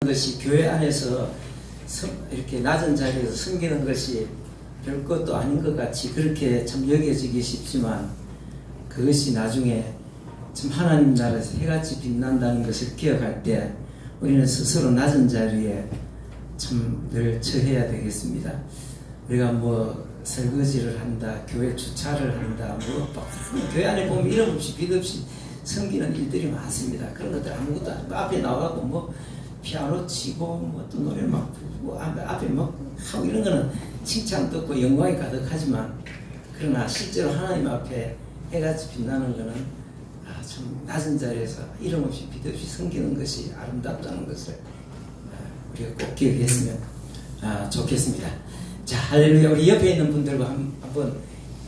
것이 교회 안에서 이렇게 낮은 자리에서 섬기는 것이 별것도 아닌 것 같이 그렇게 참 여겨지기 쉽지만 그것이 나중에 참 하나님 나라에서 해같이 빛난다는 것을 기억할 때 우리는 스스로 낮은 자리에 참 늘 처해야 되겠습니다. 우리가 뭐 설거지를 한다, 교회 주차를 한다, 뭐 교회 안에 보면 이름 없이 빛 없이 섬기는 일들이 많습니다. 그런 것들 아무것도 아니고 앞에 나와갖고 뭐 피아노 치고 뭐 또 노래 막 부르고 앞에 막 하고 이런 거는 칭찬 듣고 영광이 가득하지만 그러나 실제로 하나님 앞에 해같이 빛나는 거는 참 낮은 자리에서 이름 없이 빛 없이 섬기는 것이 아름답다는 것을 우리가 꼭 기억했으면 좋겠습니다. 자, 할렐루야. 우리 옆에 있는 분들과 한번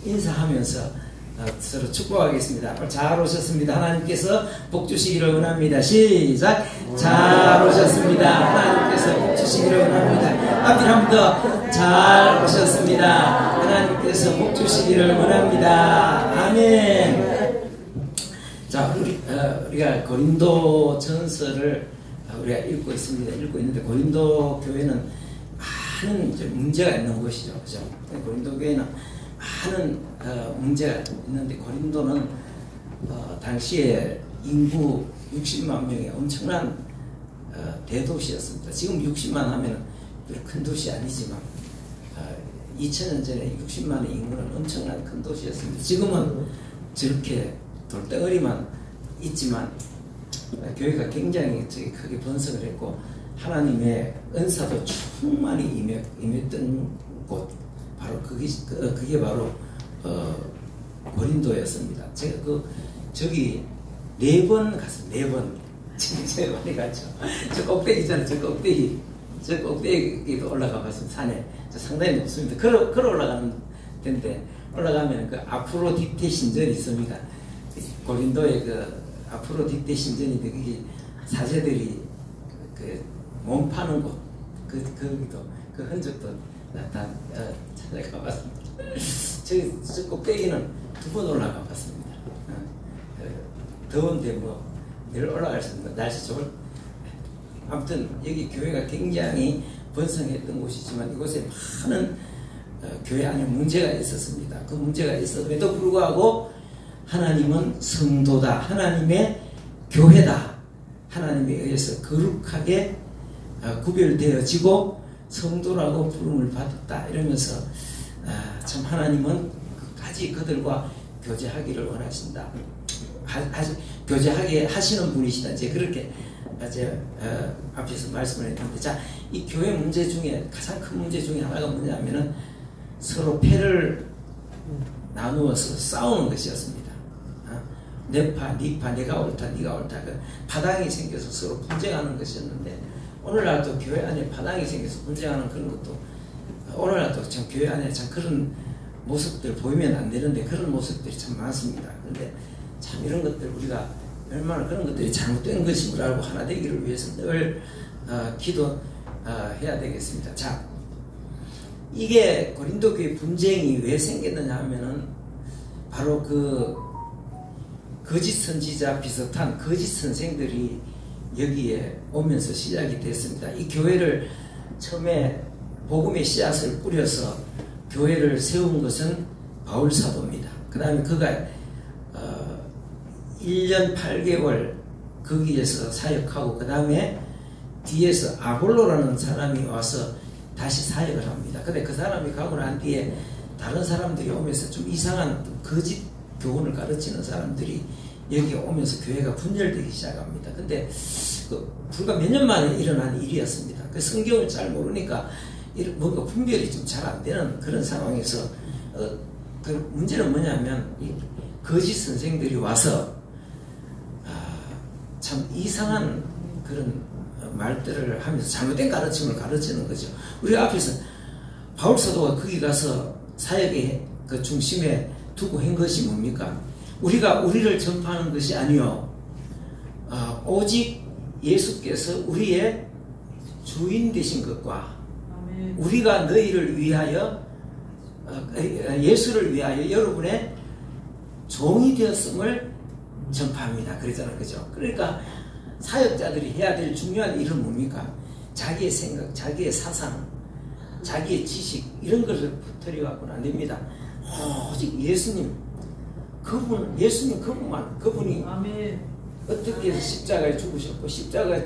인사하면서 서로 축복하겠습니다. 잘 오셨습니다. 하나님께서 복 주시기를 원합니다. 시작. 잘 오셨습니다. 하나님께서 복 주시기를 원합니다. 앞뒤 한 번 더. 잘 오셨습니다. 하나님께서 복 주시기를 원합니다. 아멘. 자, 우리가 고린도 전서를 우리가 읽고 있습니다. 읽고 있는데 고린도 교회는 많은 문제가 있는 곳이죠. 그죠? 고린도 교회는 많은 문제가 있는데 고린도는 당시에 인구 60만 명의 엄청난 대도시였습니다. 지금 60만 하면 큰 도시 아니지만 2000년 전에 60만의 인구는 엄청난 큰 도시였습니다. 지금은 저렇게 돌덩어리만 있지만 교회가 굉장히 크게 번성을 했고 하나님의 은사도 충만히 임했던 곳 바로 그게 바로 고린도였습니다. 제가 저기 4번 갔어요. 4번. 진짜 많이 갔죠. 저 꼭대기 있잖아요. 저 꼭대기도 올라가 봤습니다. 산에. 저 상당히 높습니다. 걸어 올라가는 데인데 올라가면 그 아프로디테 신전이 있습니다. 고린도의 그 아프로디테 신전인데 그게 사제들이 몸 파는 곳 거기도 그 흔적도 찾아가 봤습니다. 저 꼭대기는 2번 올라가 봤습니다. 더운데 뭐 늘 올라갈 수 있는 날씨 좋을 아무튼 여기 교회가 굉장히 번성했던 곳이지만 이곳에 많은 교회 안에 문제가 있었습니다. 그 문제가 있었음에도 불구하고 하나님은 성도다. 하나님의 교회다. 하나님에 의해서 거룩하게 구별되어지고 성도라고 부름을 받았다. 이러면서 참 하나님은 끝까지 그들과 교제하기를 원하신다. 교제하게 하시는 분이시다. 이제 그렇게 앞에서 말씀을 했는데, 자, 이 교회 문제 중에 가장 큰 문제 중에 하나가 뭐냐면은 서로 패를 나누어서 싸우는 것이었습니다. 내 파, 네 파, 내가 옳다, 네가 옳다. 그 파당이 생겨서 서로 분쟁하는 것이었는데, 오늘날도 교회 안에 파당이 생겨서 분쟁하는 그런 것도 오늘날도 참 교회 안에 참 그런 모습들 보이면 안 되는데 그런 모습들이 참 많습니다. 그런데 참 이런 것들 우리가 얼마나 그런 것들이 잘못된 것임을 알고 하나 되기를 위해서 늘 기도해야 되겠습니다. 자, 이게 고린도 교회 분쟁이 왜 생겼느냐 하면은 바로 그 거짓 선지자 비슷한 거짓 선생들이 여기에 오면서 시작이 됐습니다. 이 교회를 처음에 복음의 씨앗을 뿌려서 교회를 세운 것은 바울 사도입니다. 그 다음에 그가 1년 8개월 거기에서 사역하고 그 다음에 뒤에서 아볼로라는 사람이 와서 다시 사역을 합니다. 근데 그 사람이 가고 난 뒤에 다른 사람들이 오면서 좀 이상한 거짓 교훈을 가르치는 사람들이 여기 오면서 교회가 분열되기 시작합니다. 근데 불과 몇 년 만에 일어난 일이었습니다. 그 성경을 잘 모르니까 뭔가 분별이 좀 잘 안 되는 그런 상황에서 그 문제는 뭐냐면 이 거짓 선생들이 와서 참 이상한 그런 말들을 하면서 잘못된 가르침을 가르치는 거죠. 우리 앞에서 바울 사도가 거기 가서 사역의 그 중심에 두고 한 것이 뭡니까? 우리가 우리를 전파하는 것이 아니요, 오직 예수께서 우리의 주인 되신 것과 우리가 너희를 위하여 예수를 위하여 여러분의 종이 되었음을 전파합니다. 그러잖아요. 그죠? 그러니까 사역자들이 해야 될 중요한 일은 뭡니까? 자기의 생각, 자기의 사상, 자기의 지식 이런 것을 붙들여 갖고는 안 됩니다. 오직 예수님, 예수님 그분이 아멘. 어떻게 해서 십자가에 죽으셨고 십자가에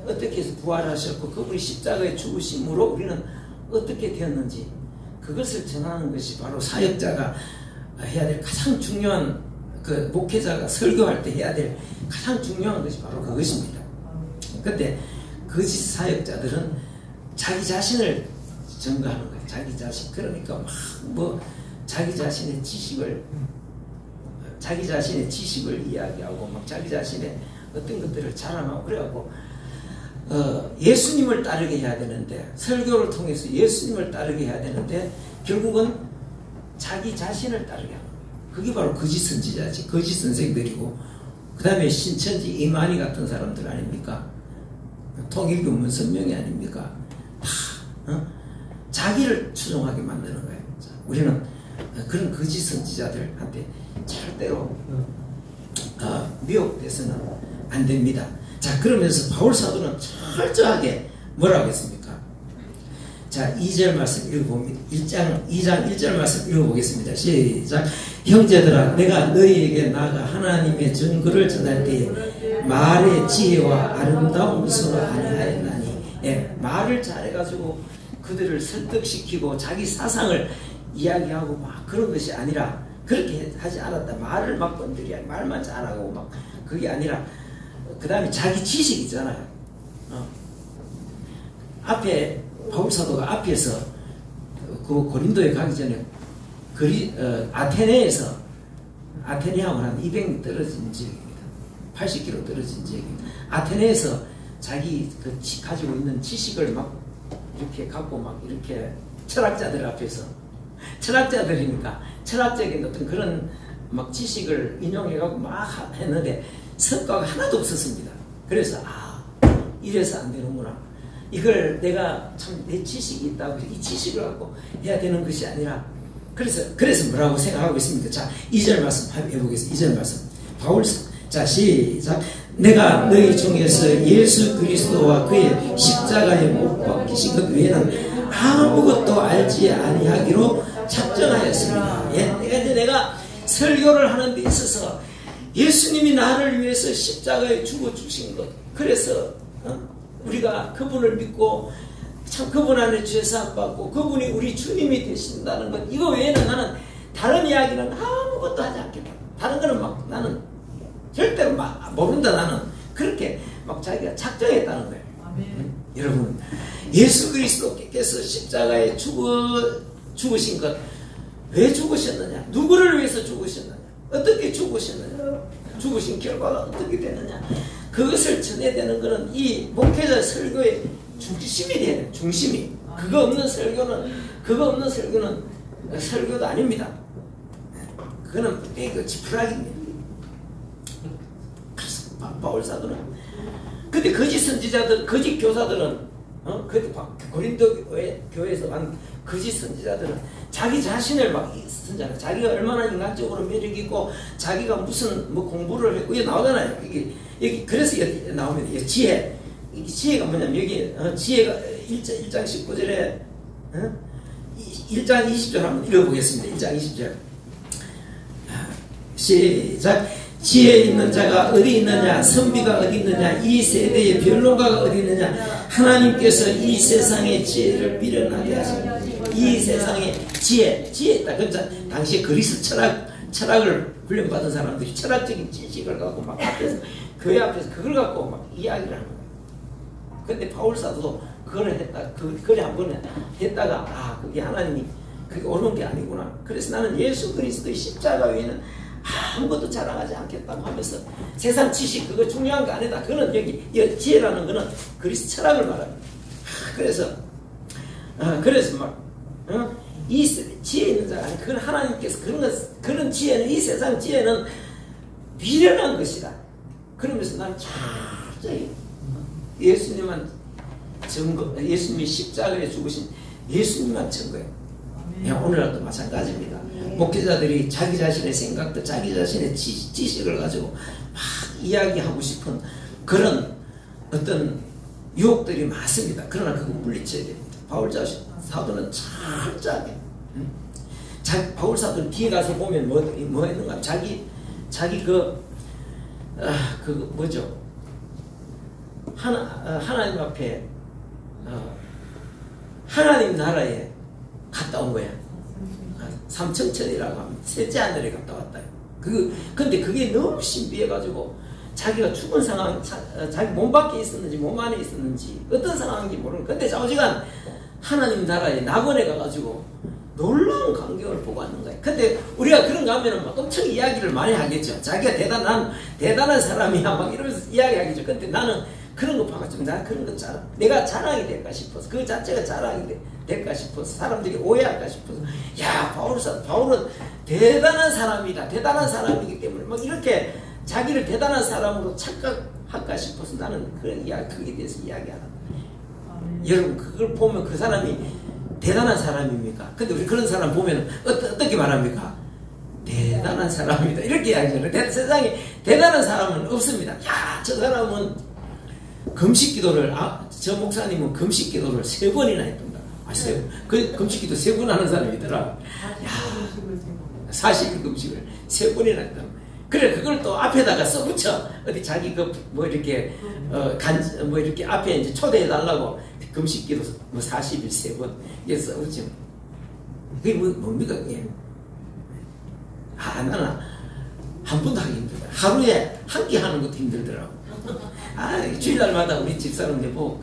어떻게 해서 부활하셨고 그분이 십자가에 죽으심으로 우리는 어떻게 되었는지 그것을 전하는 것이 바로 사역자가 해야 될 가장 중요한 그 목회자가 설교할 때 해야 될 가장 중요한 것이 바로 그것입니다. 그런데 거짓 사역자들은 자기 자신을 증거하는 거예요. 자기 자신. 그러니까 자기 자신의 지식을 이야기하고 막 자기 자신의 어떤 것들을 자랑하고 그래갖고 예수님을 따르게 해야 되는데 설교를 통해서 예수님을 따르게 해야 되는데 결국은 자기 자신을 따르게 하는 거예요. 그게 바로 거짓 선지자지. 거짓 선생들이고 그 다음에 신천지 이만희 같은 사람들 아닙니까? 통일교 문선명이 아닙니까? 다 자기를 추종하게 만드는 거예요. 우리는 그런 거짓 선지자들한테 절대로 미혹돼서는 안 됩니다. 자, 그러면서 바울 사도는 철저하게 뭐라고 했습니까? 자, 2절 말씀 읽어봅니다. 2장 1절 말씀 읽어보겠습니다. 시작. 형제들아, 내가 너희에게 나아가 하나님의 증거를 전할 때에 말의 지혜와 아름다운 것으로 아니하였나니. 예, 말을 잘해가지고 그들을 설득시키고 자기 사상을 이야기하고 막 그런 것이 아니라 그렇게 하지 않았다. 말을 막 건드려 말만 잘하고 막 그게 아니라 그 다음에 자기 지식 있잖아요. 앞에 바울 사도가 앞에서 그 고린도에 가기 전에 아테네하고 한 200m 떨어진 지역입니다. 80km 떨어진 지역입니다. 아테네에서 자기 가지고 있는 지식을 막 이렇게 갖고 막 이렇게 철학자들 앞에서 철학자들이니까 철학적인 어떤 그런 막 지식을 인용해갖고 막 했는데 성과가 하나도 없었습니다. 그래서 이래서 안 되는구나. 이걸 내가 참 내 지식이 있다고 이 지식을 갖고 해야 되는 것이 아니라 그래서 뭐라고 생각하고 있습니까? 자, 2절 말씀 해보겠습니다. 2절 말씀. 자, 시작. 내가 너희 중에서 예수 그리스도와 그의 십자가에 못 박히신 것 외에는 아무것도 알지 아니하기로 작정하였습니다. 예, 내가 설교를 하는 데 있어서 예수님이 나를 위해서 십자가에 죽어주신 것, 그래서 우리가 그분을 믿고 참 그분 안에 죄사함 받고 그분이 우리 주님이 되신다는 것, 이거 외에는 나는 다른 이야기는 아무것도 하지 않겠다. 다른 거는 막 나는 절대로 막 모른다. 나는 그렇게 막 자기가 작정했다는 거예요. 여러분, 예수 그리스도께서 십자가에 죽으신 것, 왜 죽으셨느냐? 누구를 위해서 죽으셨느냐? 어떻게 죽으셨느냐? 죽으신 결과가 어떻게 되느냐? 그것을 전해야 되는 것은 이 목회자 설교의 중심이 돼야 돼요. 중심이. 그거 없는 설교는 설교도 아닙니다. 그거는 지푸라기입니다. 바울 사도는. 근데 거짓 선지자들, 거짓 교사들은, 고린도 교회에서 한 거짓 선지자들은 자기 자신을 막 선잖아요. 자기가 얼마나 인간적으로 매력있고, 자기가 무슨 공부를 했고, 여기 나오잖아요. 여기 그래서 여기 나오면, 여기 지혜. 이 지혜가 뭐냐면, 여기, 지혜가 1장 19절에, 1장 20절 한번 읽어보겠습니다. 1장 20절. 시작. 지혜 있는 자가 어디 있느냐? 선비가 어디 있느냐? 이 세대의 변론가가 어디 있느냐? 하나님께서 이 세상의 지혜를 미련하게 하십니다. 이 세상의 지혜 있다. 그러니까 당시에 그리스 철학을 훈련받은 사람들이 철학적인 지식을 갖고 막 앞에서, 교회 앞에서 그걸 갖고 막 이야기를 하는 거예요. 근데 바울 사도도 그걸 했다. 그걸 한번 했다가, 그게 하나님이, 그게 옳은 게 아니구나. 그래서 나는 예수 그리스도의 십자가 외에는 아무것도 자랑하지 않겠다고 하면서 세상 지식 그거 중요한 거 아니다. 그거는 여기 지혜라는 거는 그리스 철학을 말합니다. 그래서 막 이 지혜 있는 자가 아니, 그건 하나님께서 그런 지혜는, 이 세상 지혜는 미련한 것이다. 그러면서 나는 철저히 예수님만 예수님이 십자가에 죽으신 예수님만 증거해요. 오늘날도 마찬가지입니다. 목회자들이 자기 자신의 생각도 자기 자신의 지식을 가지고 막 이야기하고 싶은 그런 어떤 유혹들이 많습니다. 그러나 그거 물리쳐야 됩니다. 바울 사도는 철저하게 바울 사도는 뒤에 가서 보면 뭐 했는가? 자기 뭐죠? 하나님 앞에 하나님 나라에 갔다 온 거야. 삼청천이라고 하면 셋째 하늘에 갔다 왔다. 근데 그게 너무 신비해가지고 자기가 죽은 상황, 자기 몸 밖에 있었는지 몸 안에 있었는지 어떤 상황인지 모르는. 근데 좌우지간 하나님 나라에 낙원에 가가지고 놀라운 광경을 보고 왔는 거예요. 근데 우리가 그런 거 하면은 막 엄청 이야기를 많이 하겠죠. 자기가 대단한 사람이야 막 이러면서 이야기하겠죠. 근데 나는 그런 거 봐가지고 나 그런 거 내가 자랑이 될까 싶어서, 그 자체가 자랑이 될까 싶어서, 사람들이 오해할까 싶어서, 야, 바울은 대단한 사람이다. 대단한 사람이기 때문에 막 이렇게 자기를 대단한 사람으로 착각할까 싶어서 나는 그에 대해서 이야기 안 합니다. 여러분, 그걸 보면 그 사람이 대단한 사람입니까? 근데 우리 그런 사람 보면 어떻게 말합니까? 대단한 사람이다. 이렇게 이야기하잖아요. 세상에 대단한 사람은 없습니다. 야, 저 사람은 금식기도를, 저 목사님은 금식기도를 3번이나 했던다. 그 금식기도 3번 하는 사람이더라. 야, 40일 금식을 3번이나 했다. 그래, 그걸 또 앞에다가 써붙여. 어디 자기 이렇게, 이렇게 앞에 이제 초대해달라고 금식기도 40일 3번. 이게 써붙여. 그게 뭡니까, 그게? 나는 한 번도 하기 힘들다. 하루에 한 끼 하는 것도 힘들더라고. 주일날마다 우리 집사람 여보,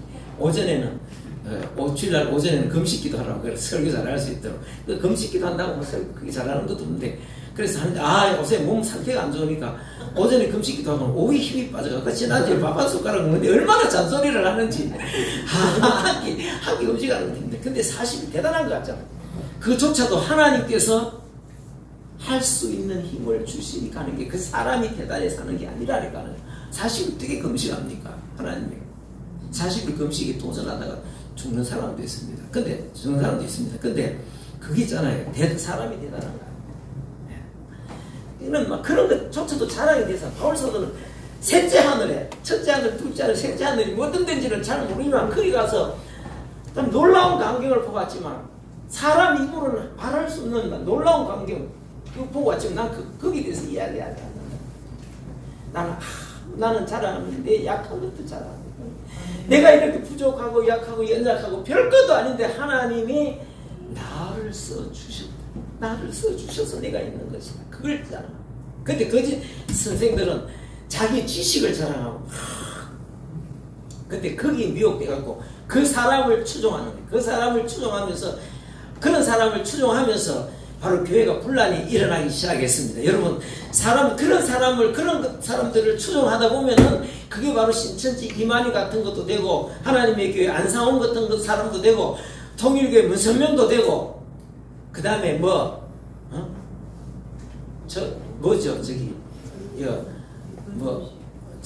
주일날 오전에는 금식기도 하라고, 그래, 설교 잘할 수 있도록. 그 금식기도 한다고 뭐 그게 잘하는 것도 없는데, 그래서 하는데, 요새 몸 상태가 안 좋으니까, 오전에 금식기도 하고, 오후에 힘이 빠져가지고, 지난주에 밥 한 숟가락 먹는데, 얼마나 잔소리를 하는지. 한 끼 금식하는 것도 힘든데, 근데 사실 대단한 것 같잖아. 그조차도 하나님께서 할 수 있는 힘을 주시니까 하는 게, 그 사람이 대단해서 하는 게 아니라니까는. 사실 어떻게 금식합니까? 하나님이. 사실 그 금식에 도전하다가 죽는 사람도 있습니다. 근데 그게 있잖아요. 사람이 대단한 거야. 이는 막 그런 것조차도 자랑이 돼서 바울 사도는 셋째 하늘에, 첫째 하늘, 둘째 하늘, 셋째 하늘이 어떤 데인지는 잘 모르지만 거기 가서 좀 놀라운 광경을 보고 왔지만, 사람 입으로는 말할 수 없는 놀라운 광경 그거 보고 왔지만 난 거기에 대해서 이야기하지 않는다. 나는 자랑하면 내 약한 것도 자랑합니다. 내가 이렇게 부족하고 약하고 연약하고 별것도 아닌데 하나님이 나를 써주셔서 내가 있는 것이다. 그걸 자랑. 근데 거짓 선생들은 자기 지식을 자랑하고, 근데 거기에 미혹돼갖고 그 사람을 추종하는 거예요. 그 사람을 추종하면서, 그런 사람을 추종하면서 바로 교회가 분란이 일어나기 시작했습니다. 여러분, 그런 사람들을 추종하다 보면은 그게 바로 신천지 이만희 같은 것도 되고, 하나님의 교회 안상홍 같은 사람도 되고, 통일교회 문선명도 되고, 그 다음에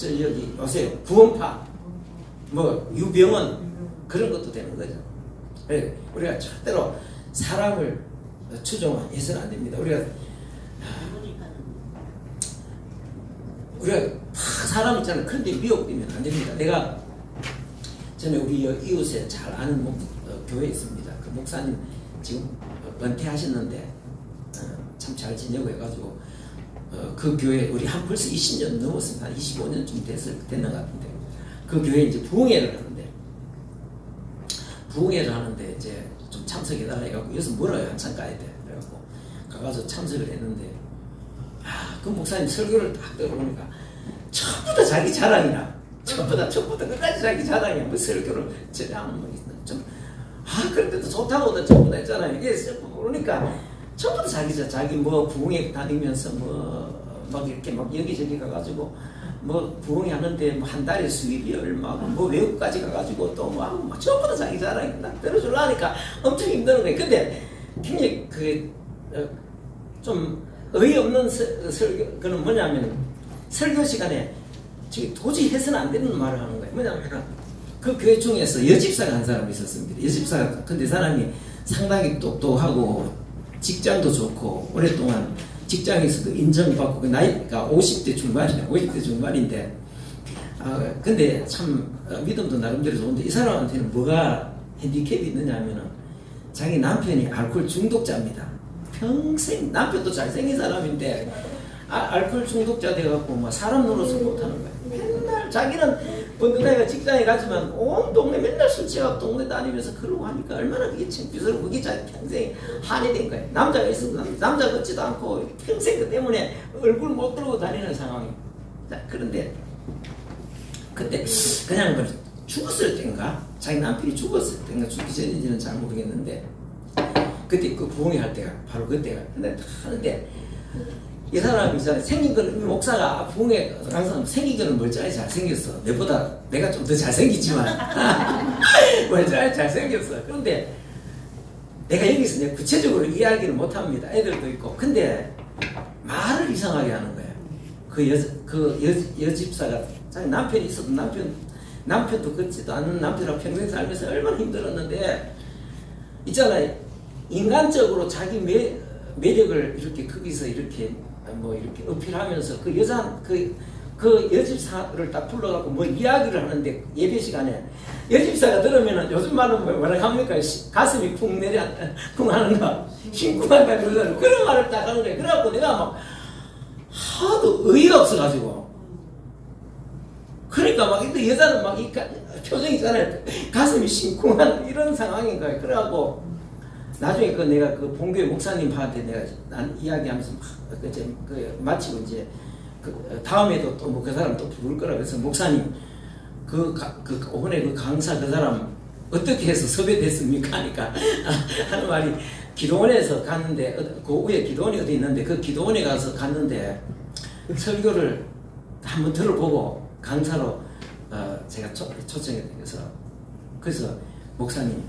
여기 요새 구원파, 유병원, 그런 것도 되는 거죠. 우리가 절대로 사람을 추종해서는 안 됩니다. 우리가 사람 있잖아요. 그런데 미혹되면 안 됩니다. 내가 전에 우리 이웃에 잘 아는 교회에 있습니다. 그 목사님 지금 은퇴하셨는데 참 잘 지내고 해가지고 그 교회 우리 한 벌써 20년 넘었습니다. 한 25년쯤 됐는 것 같은데, 그 교회에 이제 부흥회를 하는데 이제 좀 참석해달라 해갖고, 여기서 멀어요. 한참 가야 돼. 그래갖고 가가지고 참석을 했는데, 그 목사님 설교를 딱 들어보니까 전부 다 자기 자랑이라, 전부 다 끝까지 자기 자랑이야. 뭐 설교를 전혀 안 하는 거 있나. 그런데도 좋다고 전부 다 했잖아요. 이게 그러니까 전부 다 자기 부흥회 다니면서 막 이렇게 막 여기저기 가가지고 부흥회 하는데 한 달에 수입이 얼마고, 외국까지 가가지고 또 전부 다 자기 자랑이 딱 들어주려니까 엄청 힘드는 거예요. 근데 굉장히 좀 어이없는 설교는 뭐냐면, 설교 시간에 도저히 해서는 안 되는 말을 하는 거예요. 뭐냐면, 그 교회 중에서 여집사가 한 사람이 있었습니다. 여집사가, 근데 사람이 상당히 똑똑하고 직장도 좋고 오랫동안 직장에서도 인정받고, 나이가 50대 중반인데 근데 참 믿음도 나름대로 좋은데 이 사람한테는 뭐가 핸디캡이 있느냐 하면은 자기 남편이 알코올 중독자입니다. 평생 남편도 잘생긴 사람인데 알코올 중독자 돼갖고 뭐 사람 노릇을 못하는 거야. 맨날 자기는 번듯하게 직장에 가지만 온 동네 맨날 술 취하고 동네 다니면서 그러고 하니까 얼마나 그게 창피스럽고 그게 자기 평생 한이 된 거야. 남자가 있어도 남자 같지도 않고 평생 그 때문에 얼굴 못 들고 다니는 상황이야. 자, 그런데 그때 그냥 뭐 죽었을 때인가 자기 남편이 죽었을 때인가 죽기 전인지는 잘 모르겠는데 그때 그 부흥회 할 때가 바로 그때가 하는데 이 사람이 생긴 건 목사가 부흥회 항상 생긴 거는 멀쩡하게 잘생겼어. 내가 좀 더 잘생겼지만 멀쩡하게 잘생겼어. 그런데 내가 여기서 내가 구체적으로 이야기를 못합니다. 애들도 있고. 근데 말을 이상하게 하는 거예요. 그 여집사가 자기 남편이 있어도 남편도 걷지도 않는 남편하고 평생 살면서 얼마나 힘들었는데 있잖아요. 인간적으로 자기 매력을 이렇게 거기서 이렇게 어필하면서 그 여자 그 여집사를 딱 불러갖고 뭐 이야기를 하는데 예배 시간에 여집사가 들으면은 요즘 말은 뭐라 합니까? 가슴이 쿵 하는가 심쿵한다 그런 말을 딱 하는 거예요. 그래갖고 내가 막 하도 의의가 없어가지고 그러니까 막 이 여자는 막 이 표정이 있잖아요. 가슴이 심쿵한 이런 상황인 거예요. 그래갖고 나중에 내가 그 본교회 목사님한테 내가 이야기하면서 마치고 이제 다음에도 또 뭐 그 사람 또 부를 거라 그래서 목사님 오번에 그 강사 그 사람 어떻게 해서 섭외됐습니까? 하니까 하는 말이 기도원에서 갔는데 그 위에 기도원이 어디 있는데 그 기도원에 가서 갔는데 설교를 한번 들어보고 강사로 제가 초청이 돼서 그래서 목사님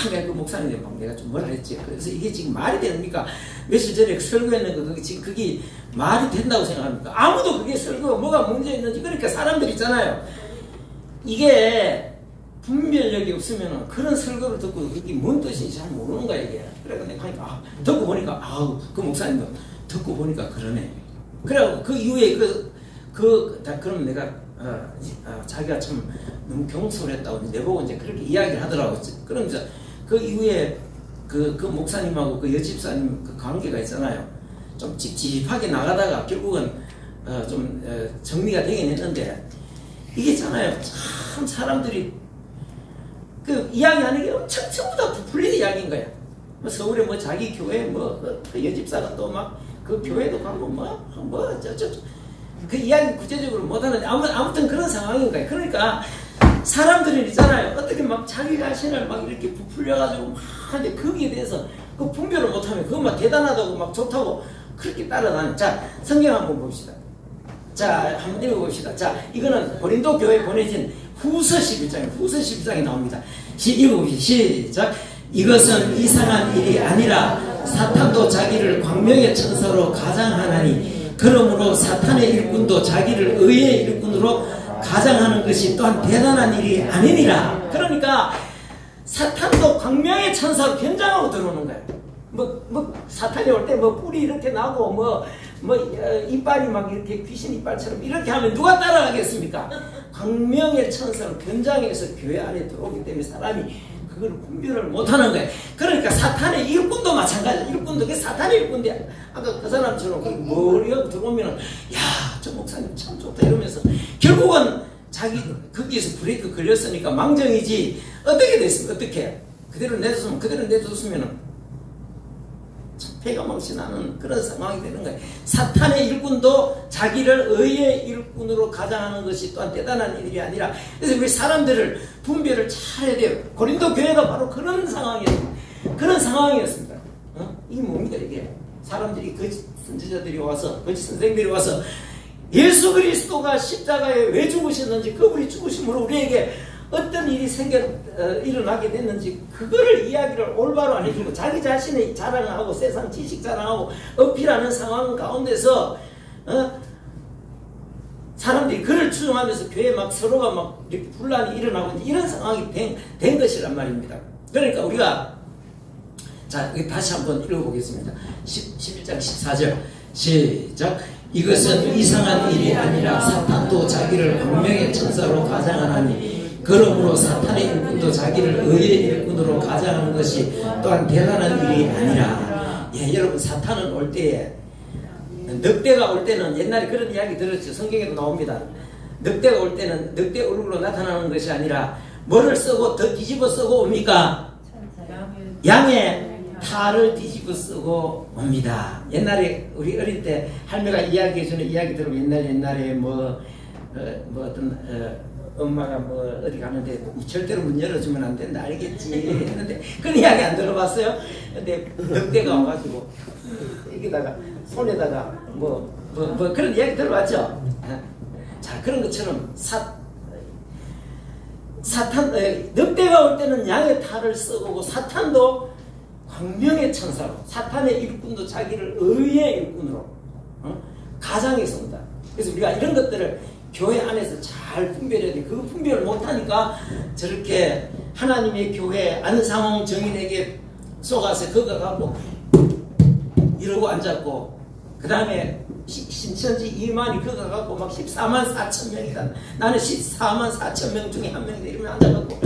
그 목사님한테 막 내가 좀 뭐라 했지. 그래서 이게 지금 말이 됩니까? 며칠 전에 설교했는 거 지금 그게 말이 된다고 생각합니까? 아무도 그게 설교가 뭐가 문제 있는지. 그러니까 사람들 있잖아요. 이게 분별력이 없으면 그런 설교를 듣고 그게 뭔 뜻인지 잘 모르는 거야 이게. 그래서 내가 하니까 듣고 보니까 그 목사님도 듣고 보니까 그러네. 그래갖고 그 이후에 그럼 내가 자기가 참 너무 경솔했다고 내보고 이제 그렇게 이야기를 하더라고. 그러면서 그 이후에 그 목사님하고 그 여집사님 그 관계가 있잖아요. 좀 찝찝하게 나가다가 결국은 좀 정리가 되긴 했는데 이게 있잖아요. 참 사람들이 그 이야기하는 게 엄청 전부 다 부풀린 이야기인 거야. 뭐 서울에 뭐 자기 교회 그 여집사가 또 막 그 교회도 가고 그 이야기 구체적으로 못하는데 아무튼 그런 상황인 거예요. 그러니까 사람들이 있잖아요. 어떻게 막 자기 자신을 막 이렇게 부풀려가지고 막 하는데 거기에 대해서 그 분별을 못하면 그것만 대단하다고 막 좋다고 그렇게 따라다니. 자, 성경 한번 봅시다. 자, 한번 읽어봅시다. 자, 이거는 고린도 교회에 보내진 후서 11장에 나옵니다. 읽어봅시다. 시작. 이것은 이상한 일이 아니라 사탄도 자기를 광명의 천사로 가장하나니 그러므로 사탄의 일꾼도 자기를 의의 일꾼으로 가장하는 것이 또한 대단한 일이 아니니라. 그러니까 사탄도 광명의 천사로 변장하고 들어오는 거예요. 사탄이 올 때 뿔이 이렇게 나고 이빨이 막 이렇게 귀신 이빨처럼 이렇게 하면 누가 따라가겠습니까? 광명의 천사로 변장해서 교회 안에 들어오기 때문에 사람이 그걸 분별을 못하는 거예요. 그러니까 사탄의 일꾼도 마찬가지야. 일꾼도 그 사탄의 일꾼인데 아까 그 사람처럼 머리가 들어오면 저 목사님 참 좋다 이러면서 결국은 자기 거기에서 브레이크 걸렸으니까 망정이지 어떻게 됐습니까? 어떻게 그대로 내줬으면 참 배가 망신하는 그런 상황이 되는 거예요. 사탄의 일꾼도 자기를 의의 일꾼으로 가장하는 것이 또한 대단한 일이 아니라 그래서 우리 사람들을 분별을 잘 해야 돼요. 고린도 교회가 바로 그런 상황이었습니다. 이게 뭡니까 이게? 사람들이 거짓 선지자들이 와서 거짓 선생들이 와서 예수 그리스도가 십자가에 왜 죽으셨는지 그분이 죽으심으로 우리에게 어떤 일이 일어나게 됐는지 그거를 이야기를 올바로 안 해주고 자기 자신의 자랑하고 세상 지식 자랑하고 어필하는 상황 가운데서 사람들이 그를 추종하면서 교회 막 서로가 막 이렇게 분란이 일어나고 이런 상황이 된 것이란 말입니다. 그러니까 우리가 자 다시 한번 읽어보겠습니다. 11장 14절 시작. 이것은 이상한 일이 아니라 사탄도 자기를 광명의 천사로 가장하나니 그러므로 사탄의 일꾼도 자기를 의의 일꾼으로 가장하는 것이 또한 대단한 일이 아니라. 예, 여러분, 사탄은 올 때에, 늑대가 올 때는, 옛날에 그런 이야기 들었죠. 성경에도 나옵니다. 늑대가 올 때는 늑대 얼굴로 나타나는 것이 아니라 뭐를 쓰고 더 뒤집어 쓰고 옵니까? 양의 탈을 뒤집어 쓰고 옵니다. 옛날에 우리 어릴 때 할머니가 이야기해주는 이야기 들으면 옛날에 엄마가 어디 가는데 절대로 문 열어주면 안 된다 알겠지 했는데 그런 이야기 안 들어봤어요? 근데 늑대가 와가지고 여기다가 손에다가 그런 이야기 들어봤죠? 자, 그런 것처럼 늑대가 올 때는 양의 탈을 쓰고 사탄도 광명의 천사로, 사탄의 일꾼도 자기를 의의 일꾼으로 가장해서 온다. 그래서 우리가 이런 것들을 교회 안에서 잘 분별해야 돼. 그 분별을 못하니까 저렇게 하나님의 교회 안상홍 정인에게 쏘가서 그거 갖고 이러고 앉았고, 그 다음에 신천지 이만이 그거 갖고 막 14만 4천 명이다. 나는 14만 4천 명 중에 한 명이다. 이러면 앉아갖고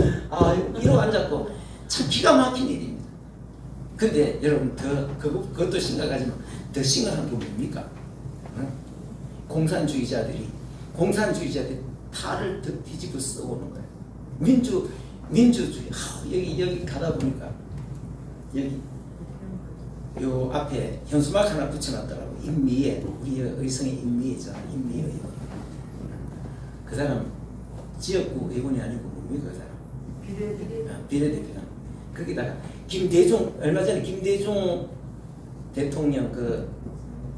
이러고 앉았고, 참 기가 막힌 일입니다. 근데 여러분 그것도 심각하지만 더 심각한 게 뭡니까? 공산주의자들이 탈을 더 뒤집어 써오는 거예요. 민주주의. 여기 가다 보니까 여기 요 앞에 현수막 하나 붙여놨더라고. 임미애, 우리 의성의 임미애잖아. 임미애 의원. 그 사람 지역구 의원이 아니고 뭡니까 그 사람? 비례대표. 거기다가 얼마 전에 김대중 대통령 그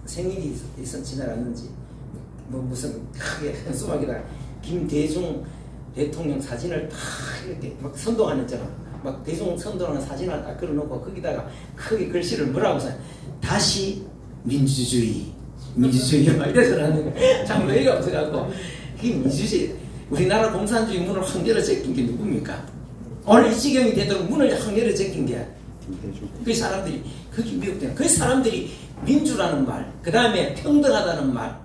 생일이 지나갔는지 무슨 크게 현수막에다가 김대중 대통령 사진을 다 이렇게 막 선동하는잖아. 막 대중 선동하는 사진을 딱 걸어놓고 거기다가 크게 글씨를 뭐라고 써요? 다시 민주주의 막 이래서라는 거야. 참 의의가 없어갖고 이 민주주의, 우리나라 공산주의 문을 확 열어 제낀 게 누굽니까? 오늘 이 지경이 되도록 문을 확 열어 제낀 게 그 사람들이, 그게 미국대 그 사람들이 민주라는 말, 그 다음에 평등하다는 말,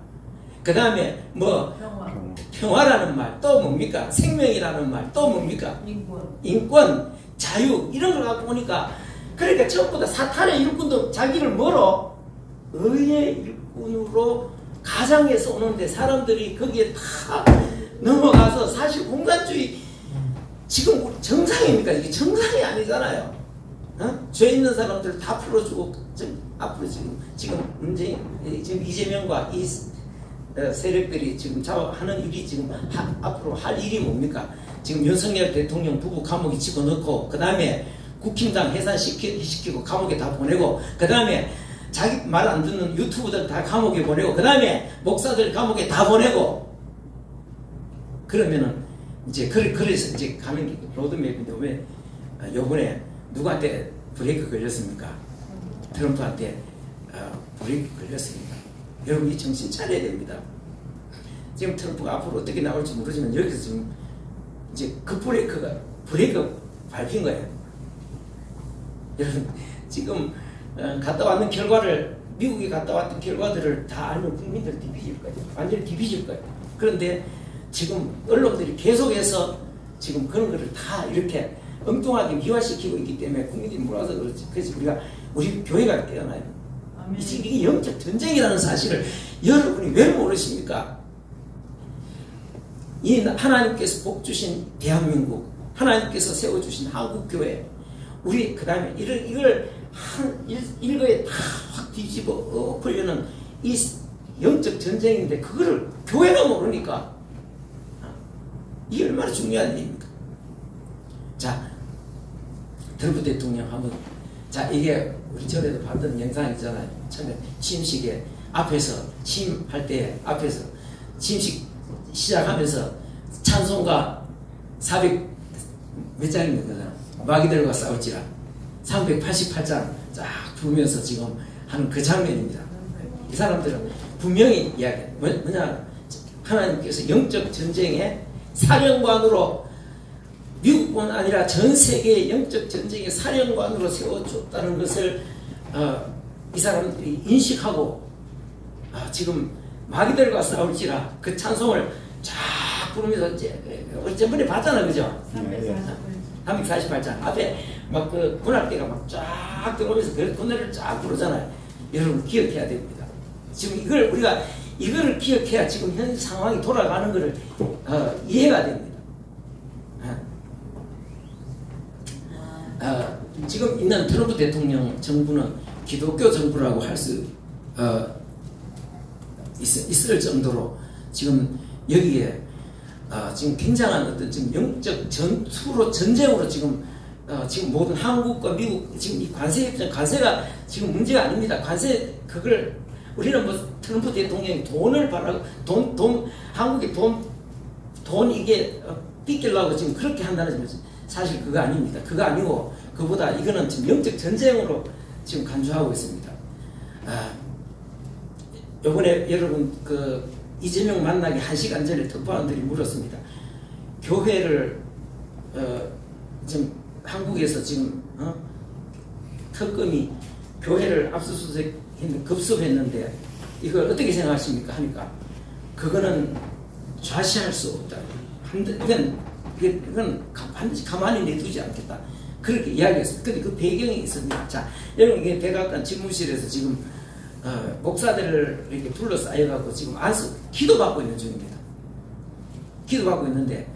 그 다음에 평화라는 말, 또 뭡니까? 생명이라는 말, 또 뭡니까? 인권, 자유, 이런 걸 갖고 보니까, 그러니까 전부 다 사탄의 일꾼도 자기를 뭐로? 의의 일꾼으로 가장해서 오는데 사람들이 거기에 다 넘어가서 사실 공산주의 지금 우리 정상입니까? 이게 정상이 아니잖아요. 죄 있는 사람들 다 풀어주고 앞으로 지금 이재명과 이 세력들이 지금 하는 일이 지금 앞으로 할 일이 뭡니까? 지금 윤석열 대통령 부부 감옥에 집어넣고, 그 다음에 국힘당 해산시키고 감옥에 다 보내고, 그 다음에 자기 말 안 듣는 유튜브들 다 감옥에 보내고, 그 다음에 목사들 감옥에 다 보내고, 그러면은 그래서 이제 가는 게 로드맵인데, 왜 요번에 누구한테 브레이크 걸렸습니까? 트럼프한테 브레이크 걸렸습니다. 여러분, 이 정신 차려야 됩니다. 지금 트럼프가 앞으로 어떻게 나올지 모르지만 여기서 지금 이제 그 브레이크 밟힌 거예요. 여러분, 지금 갔다 왔는 결과를, 미국에 갔다 왔던 결과들을 다 알면 국민들 뒤비질 거예요. 완전히 뒤비질 거예요. 그런데 지금 언론들이 계속해서 지금 그런 거를 다 이렇게 엉뚱하게 미화시키고 있기 때문에 국민들이 몰라서 그렇지. 그래서 우리 교회가 깨어나요. 이게 영적 전쟁이라는 사실을 여러분이 왜 모르십니까? 이 하나님께서 복 주신 대한민국, 하나님께서 세워주신 한국교회, 우리 그 다음에 이걸 일거에 다 확 뒤집어 엎으려는 이 영적 전쟁인데 그거를 교회가 모르니까 이게 얼마나 중요한 일입니까? 자, 트럼프 대통령 한번, 자, 이게 우리 전에도 봤던 영상 있잖아요. 처음에 취임식에 앞에서 취임할 때 앞에서 취임식 시작하면서 찬송가 400 몇 장입니까? 마귀들과 싸울지라 388장 쫙 부르면서 지금 하는 그 장면입니다. 이 사람들은 분명히 이야기해요. 뭐냐, 하나님께서 영적 전쟁의 사령관으로, 미국뿐 아니라 전 세계의 영적 전쟁의 사령관으로 세워줬다는 것을 이 사람들이 인식하고 지금 마귀들과 싸울지라 그 찬송을 쫙 부르면서 어제번에 봤잖아, 그죠? 348장 앞에 막 그 군악대가 막 쫙 들어오면서 그 노래를 쫙 부르잖아요. 여러분 기억해야 됩니다. 지금 우리가 이거를 기억해야 지금 현 상황이 돌아가는 것을 이해가 됩니다. 지금 있는 트럼프 대통령 정부는 기독교 정부라고 할 수 있을 정도로 지금 여기에 지금 굉장한 어떤 지금 영적 전쟁으로 지금 모든 한국과 미국 지금 이 관세가 지금 문제가 아닙니다. 그걸 우리는 뭐 트럼프 대통령이 돈을 바라고 한국의 돈 이게 삐끼려고 지금 그렇게 한다는 거지. 사실 그거 아닙니다. 그거 아니고 그보다 이거는 지금 영적 전쟁으로 지금 간주하고 있습니다. 요번에 여러분 이재명 만나기 1시간 전에 특파원들이 물었습니다. 교회를 지금 한국에서 지금 특검이 교회를 급습했는데 이걸 어떻게 생각하십니까? 하니까 그거는 좌시할 수 없다. 이건 반드시 가만히 내두지 않겠다. 그렇게 이야기했습니다. 근데 그 배경이 있습니다. 자, 여러분 이게 백악관 집무실에서 지금 목사들을 이렇게 둘러싸여갖고 지금 기도받고 있는 중입니다. 기도받고 있는데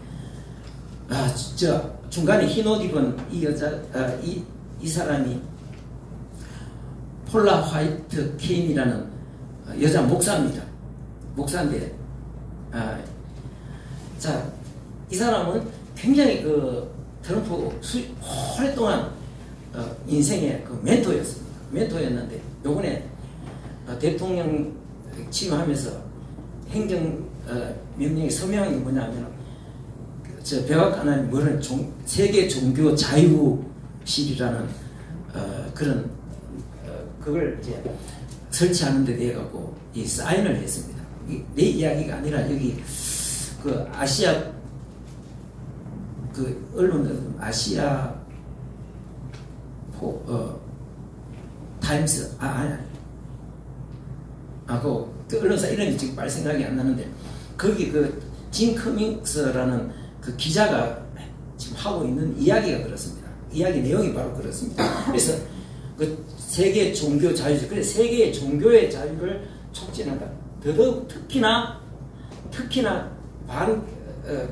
중간에 흰 옷 입은 이 여자 이 사람이 폴라 화이트 케인이라는 여자 목사입니다. 목사인데 이 사람은 굉장히 트럼프 오랫동안 인생의 멘토였는데 요번에 대통령 취임하면서 행정 명령의 서명이 뭐냐면 백악관에 뭐는 세계 종교 자유실이라는 그런 그걸 이제 설치하는 데 대해 갖고 이 사인을 했습니다. 내 이야기가 아니라 여기 아시아 언론들 아시아 타임스 그 언론사 이름이 지금 빨리 생각이 안 나는데 거기 짐 커밍스라는 그 기자가 지금 하고 있는 이야기가 그렇습니다. 이야기 내용이 바로 그렇습니다. 그래서 세계 종교 자유죠. 그래 세계의 종교의 자유를 촉진한다. 더더욱 특히나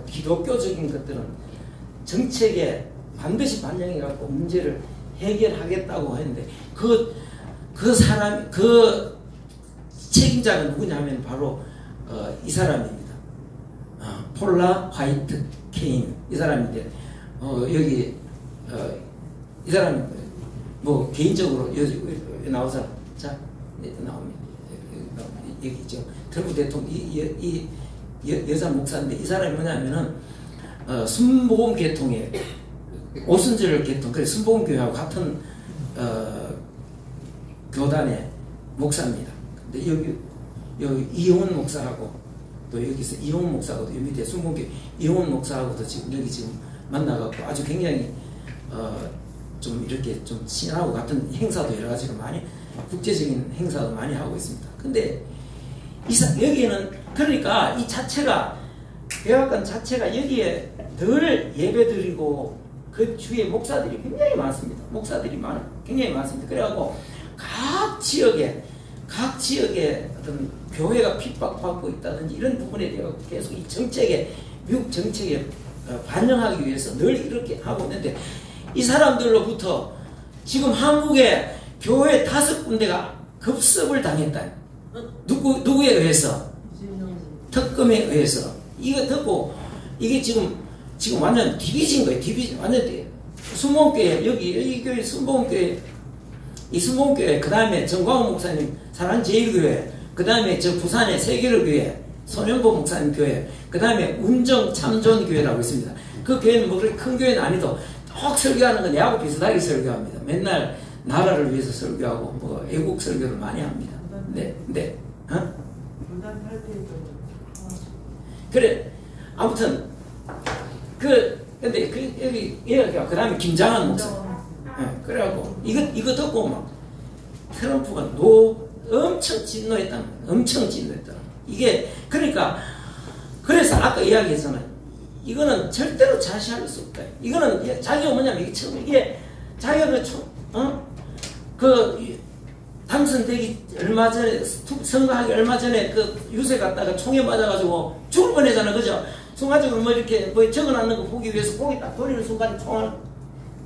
기독교적인 것들은 정책에 반드시 반영해 갖고 문제를 해결하겠다고 했는데 그 책임자가 누구냐면 바로 이 사람입니다. 폴라 화이트 케인 이 사람인데 여기 이 사람이 뭐 개인적으로 여기 나오자 나옵니다. 여기 있죠. 트럼프 대통령 이 여자 목사인데 이 사람이 뭐냐면은 순복음 계통의 오순절 계통 그래서 순복음 교회하고 같은 교단의 목사입니다. 근데 여기 이용훈 목사하고 또 여기서 이용훈 목사하고도 여기 밑에 순복음 이용훈 목사하고도 지금 여기 지금 만나갖고 아주 굉장히 좀 이렇게 좀 친하고 같은 행사도 여러 가지로 많이 국제적인 행사도 많이 하고 있습니다. 근데 여기에는 그러니까 이 자체가 백악관 자체가 여기에 늘 예배드리고 그 주위에 목사들이 굉장히 많습니다. 굉장히 많습니다. 그래갖고 각 지역에 어떤 교회가 핍박받고 있다든지 이런 부분에 대해서 계속 이 미국 정책에 반영하기 위해서 늘 이렇게 하고 있는데 이 사람들로부터 지금 한국의 교회 5군데가 급습을 당했다. 누구에 의해서? 특검에 의해서. 이거 듣고 이게 지금 완전 디비진 거예요. 완전 순복음교회 여기 교회 순복음교회 이 순복음교회 그 다음에 정광훈 목사님 사랑제일교회 그 다음에 부산의 세계로교회 손현보 목사님 교회 그 다음에 운정참존교회라고 있습니다. 그 교회는 뭐 그렇게 큰 교회는 아니도 꼭 설교하는 건 내하고 비슷하게 설교합니다. 맨날 나라를 위해서 설교하고 뭐 애국 설교를 많이 합니다. 네. 그래 아무튼 근데 여기 그 다음에 김장한 목사 그래갖고 이거 듣고 막 트럼프가 엄청 진노했다. 이게 그러니까 그래서 아까 이야기했잖아요. 이거는 절대로 자시할 수 없다. 이거는 자기가 뭐냐면 이게 처음 이게 자기가 당선되기 얼마 전에 선거하기 얼마 전에 그 유세 갔다가 총에 맞아가지고 죽을 뻔했잖아, 그죠? 순간적으로 뭐 이렇게 뭐 적어놨는 거 보기 위해서 고기 딱 돌리는 순간 총알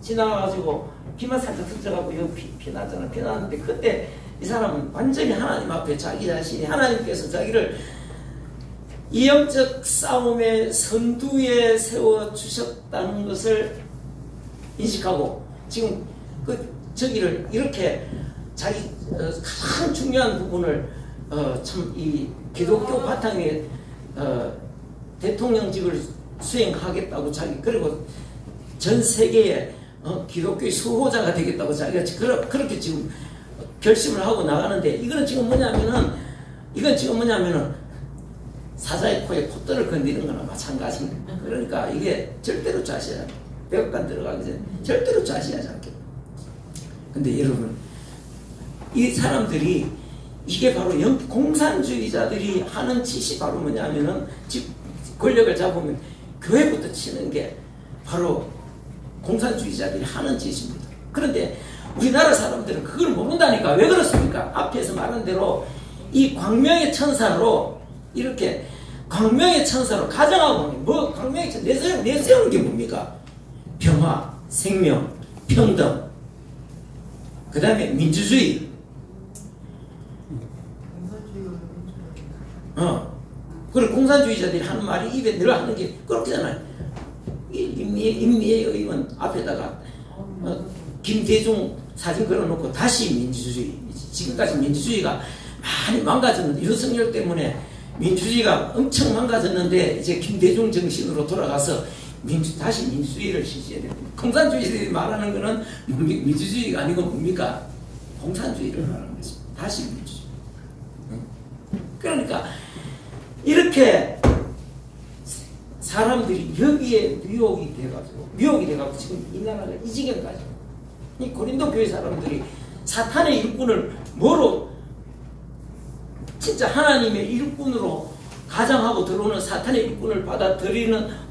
지나가가지고 피만 살짝 터져가고 여기 피 났잖아. 피 났는데 그때 이 사람은 완전히 하나님 앞에 자기 자신이 하나님께서 자기를 이 영적 싸움의 선두에 세워주셨다는 것을 인식하고 지금 저기를 이렇게 자기 가장 중요한 부분을 참 이 기독교 바탕에 대통령직을 수행하겠다고 자기 그리고 전 세계에 기독교의 수호자가 되겠다고 자기가 그렇게 지금 결심을 하고 나가는데 이건 지금 뭐냐면은 사자의 코에 콧대를 건드리는 거나 마찬가지입니다. 그러니까 이게 절대로 좌시하지 백악관 들어가기 전에 절대로 좌시하지 않겠다. 근데 여러분 이 사람들이 이게 바로 공산주의자들이 하는 짓이 바로 뭐냐면은 권력을 잡으면 교회부터 치는 게 바로 공산주의자들이 하는 짓입니다. 그런데 우리나라 사람들은 그걸 모른다니까. 왜 그렇습니까? 앞에서 말한 대로 이 광명의 천사로 이렇게 광명의 천사로 가정하고 뭐 광명의 천사 내세우는 게 뭡니까? 평화, 생명, 평등, 그 다음에 민주주의. 그리고 공산주의자들이 하는 말이 입에 늘 하는 게 그렇잖아요. 임미애 의원 앞에다가 김대중 사진 걸어놓고 다시 민주주의. 지금까지 민주주의가 많이 망가졌는데 윤석열 때문에 민주주의가 엄청 망가졌는데 이제 김대중 정신으로 돌아가서 다시 민주주의를 실시해야 됩니다. 공산주의들이 말하는 거는 민주주의가 아니고 뭡니까? 공산주의를 말하는 거죠. 다시 민주주의. 그러니까 이렇게 사람들이 여기에 미혹이 돼가지고 지금 이 나라가 이 지경까지 이 고린도 교회 사람들이 사탄의 일꾼을 뭐로 진짜 하나님의 일꾼으로 가장하고 들어오는 사탄의 일꾼을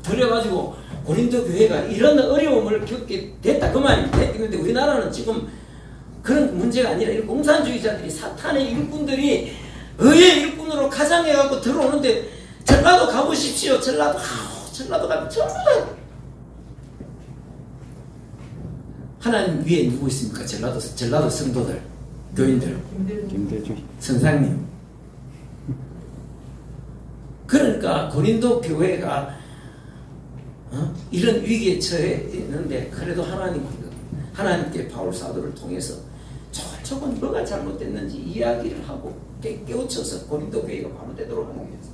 들여가지고 고린도 교회가 이런 어려움을 겪게 됐다 그 말입니다. 그런데 우리나라는 지금 그런 문제가 아니라 이 공산주의자들이 사탄의 일꾼들이 의의 일꾼으로 가장해갖고 들어오는데 전라도 가보십시오. 전라도 가면 전부 다 하나님 위에 누구 있습니까? 전라도 성도들, 교인들, 김대중 선생님. 그러니까 고린도 교회가 이런 위기에 처해 있는데 그래도 하나님께 바울 사도를 통해서 저건 뭐가 잘못됐는지 이야기를 하고 깨우쳐서 고린도 교회가 바로 되도록 하기 위해서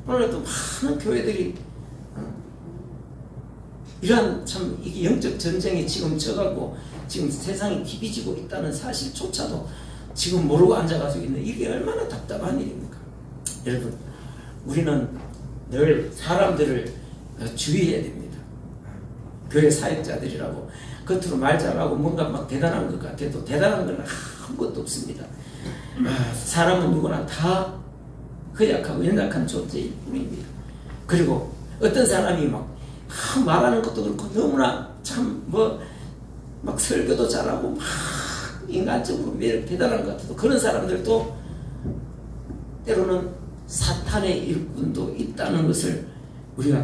오늘도 많은 교회들이 이러한 참 이게 영적 전쟁이 지금 져가고 지금 세상이 뒤비지고 있다는 사실조차도 지금 모르고 앉아가지고 있는 이게 얼마나 답답한 일입니까? 여러분 우리는 늘 사람들을 주의해야 됩니다. 교회 사역자들이라고 겉으로 말 잘하고 뭔가 막 대단한 것 같아도 대단한 건 아무것도 없습니다. 사람은 누구나 다 허약하고 연약한 존재일 뿐입니다. 그리고 어떤 사람이 막 말하는 것도 그렇고 너무나 참 막 설교도 잘하고 막 인간적으로 매력 대단한 것 같아도 그런 사람들도 때로는 사탄의 일꾼도 있다는 것을 우리가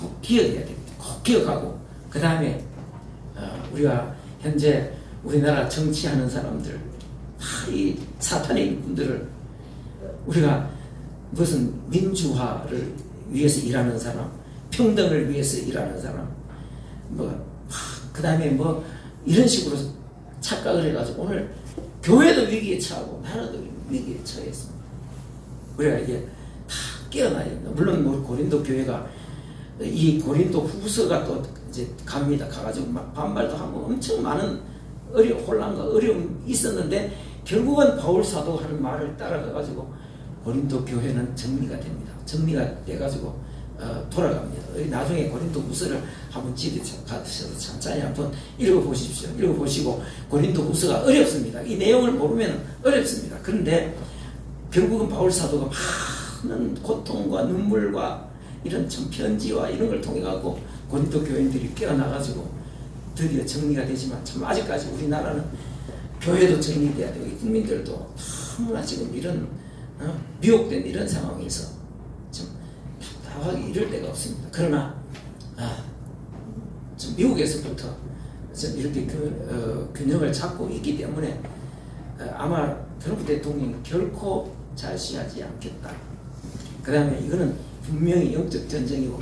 꼭 기억해야 됩니다. 꼭 기억하고 그 다음에 우리가 현재 우리나라 정치하는 사람들 이 사탄의 일꾼들을 우리가 무슨 민주화를 위해서 일하는 사람, 평등을 위해서 일하는 사람, 그 다음에 이런 식으로 착각을 해가지고 오늘 교회도 위기에 처하고 나라도 위기에 처했습니다. 우리가 이게 다 깨어나야 됩니다. 물론 우리 고린도 교회가 이 고린도 후서가 또 이제 갑니다. 가가지고 막 반발도 하고 엄청 많은 혼란과 어려움이 있었는데 결국은 바울 사도 하는 말을 따라가가지고 고린도 교회는 정리가 됩니다. 정리가 돼가지고 돌아갑니다. 나중에 고린도 후서를 한번 집에 가셔서 천천히 한번 읽어보십시오. 읽어보시고 고린도 후서가 어렵습니다. 이 내용을 모르면 어렵습니다. 그런데 결국은 바울 사도가 많은 고통과 눈물과 이런 참 편지와 이런 걸 통해 갖고 고린도 교인들이 깨어나가지고 드디어 정리가 되지만 참 아직까지 우리나라는 교회도 정리돼야 되고 국민들도 너무나 지금 이런 미혹된 이런 상황에서 좀 답답하게 이럴 데가 없습니다. 그러나 좀 미국에서부터 좀 이렇게 균형을 잡고 있기 때문에 아마 트럼프 대통령이 결코 자시하지 않겠다. 그 다음에 이거는 분명히 영적 전쟁이고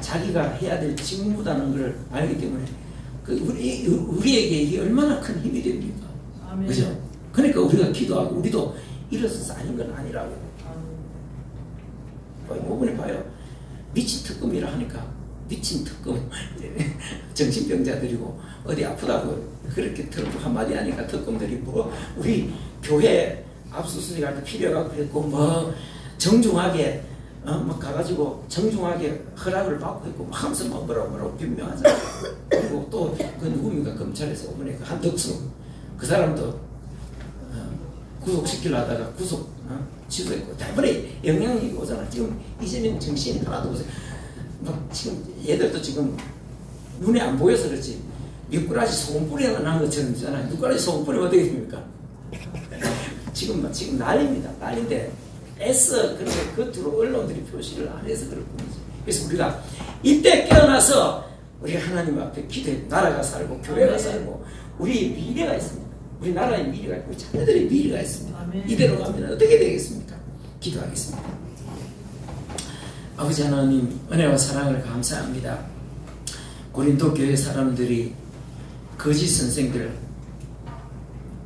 자기가 해야 될 직무라는 걸 알기 때문에 우리에게 이게 얼마나 큰 힘이 됩니까? 그죠? 그러니까 우리가 기도하고 우리도 일어서서 아닌 건 아니라고. 이번에 봐요. 미친 특검이라 하니까 미친 특검 정신병자들이고 어디 아프다고 그렇게 트럼프 한마디 하니까 특검들이 뭐 우리 교회 압수수색할 때 필요하고 그랬고 뭐 정중하게 막 가가지고 정중하게 허락을 받고 있고 막 하면서 막 뭐라고 변명하잖아. 그리고 또 그 누굽니까 검찰에서 이번에 그 한덕수 그 사람도 구속시키려 하다가 구속 취소했고 대번에 영향이 오잖아. 지금 이재명 정신이 하나도 없어요. 막 지금 얘들도 지금 눈에 안 보여서 그렇지 미꾸라지 소금 뿌리가 난 것처럼 있잖아요. 미꾸라지 소금 뿌리면 어떻게 됩니까? 지금 난리입니다. 난리인데 애써 그렇게 겉으로 언론들이 표시를 안 해서 그럴 뿐이지. 그래서 우리가 이때 깨어나서 우리가 하나님 앞에 기도해 나라가 살고 교회가 살고 우리의 미래가 있습니다. 우리 나라의 미래가 있고 자녀들의 미래가 있습니다. 이대로 가면 어떻게 되겠습니까? 기도하겠습니다. 아버지 하나님 은혜와 사랑을 감사합니다. 고린도 교회 사람들이 거짓 선생들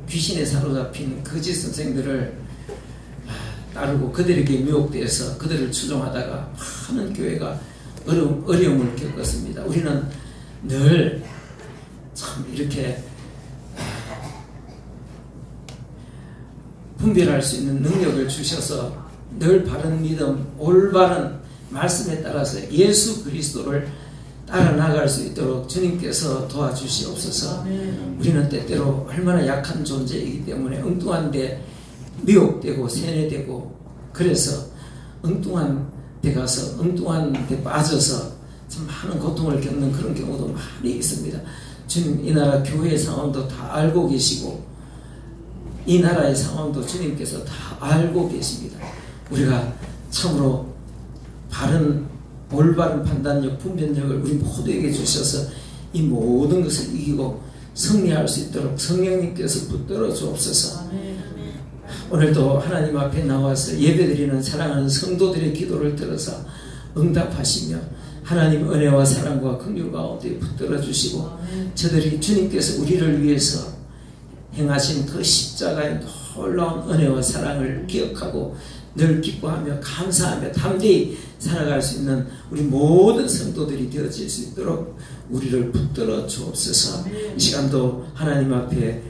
귀신에 사로잡힌 거짓 선생들을 따르고 그들에게 미혹되어서 그들을 추종하다가 많은 교회가 어려움을 겪었습니다. 우리는 늘 참 이렇게 분별할 수 있는 능력을 주셔서 늘 바른 믿음, 올바른 말씀에 따라서 예수 그리스도를 따라 나갈 수 있도록 주님께서 도와주시옵소서. 우리는 때때로 얼마나 약한 존재이기 때문에 엉뚱한데 미혹되고 세뇌되고 그래서 엉뚱한 데 가서 엉뚱한 데 빠져서 참 많은 고통을 겪는 그런 경우도 많이 있습니다. 주님 이 나라 교회의 상황도 다 알고 계시고 이 나라의 상황도 주님께서 다 알고 계십니다. 우리가 참으로 바른 올바른 판단력, 분별력을 우리 모두에게 주셔서 이 모든 것을 이기고 승리할 수 있도록 성령님께서 붙들어 주옵소서. 오늘도 하나님 앞에 나와서 예배드리는 사랑하는 성도들의 기도를 들어서 응답하시며 하나님 은혜와 사랑과 긍휼 가운데 붙들어 주시고 저들이 주님께서 우리를 위해서 행하신 그 십자가의 놀라운 은혜와 사랑을 기억하고 늘 기뻐하며 감사하며 담대히 살아갈 수 있는 우리 모든 성도들이 되어질 수 있도록 우리를 붙들어 주옵소서. 이 시간도 하나님 앞에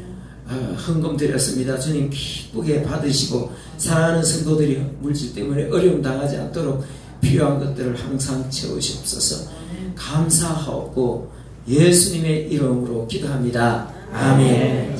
헌금 드렸습니다. 주님 기쁘게 받으시고 사랑하는 성도들이 물질 때문에 어려움 당하지 않도록 필요한 것들을 항상 채우시옵소서. 감사하옵고 예수님의 이름으로 기도합니다. 아멘.